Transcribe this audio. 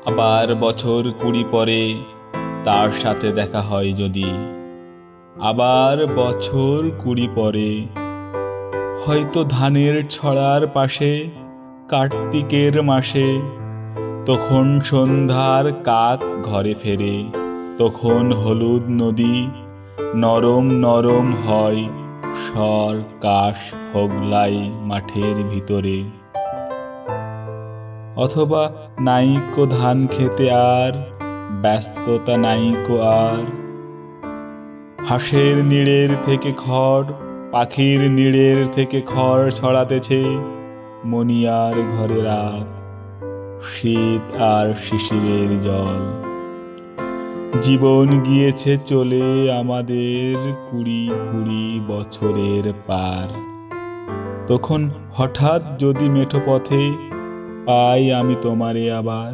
আবার বছর 20 পরে তার সাথে দেখা হয় যদি, আবার বছর 20 পরে হয়তো ধানের ছড়ার পাশে কার্তিকের মাসে, তখন সন্ধ্যার কাক ঘরে ফেরে, তখন হলুদ নদী নরম নরম হয় সর কাশ হোগলাই মাঠের ভিতরে। অথবা নাইকো ধান খেতে আর ব্যস্ততা নাইকো আর, হাঁসের নিড়ের থেকে খড়, পাখির নিড়ের থেকে খড় ছড়াতেছে মনিয়ার ঘরে রাত, শীত আর শিশিরের জল। জীবন গিয়েছে চলে আমাদের 20 বছরের পার। তখন হঠাৎ যদি মেঠো পথে পাই আমি তোমারে আবার,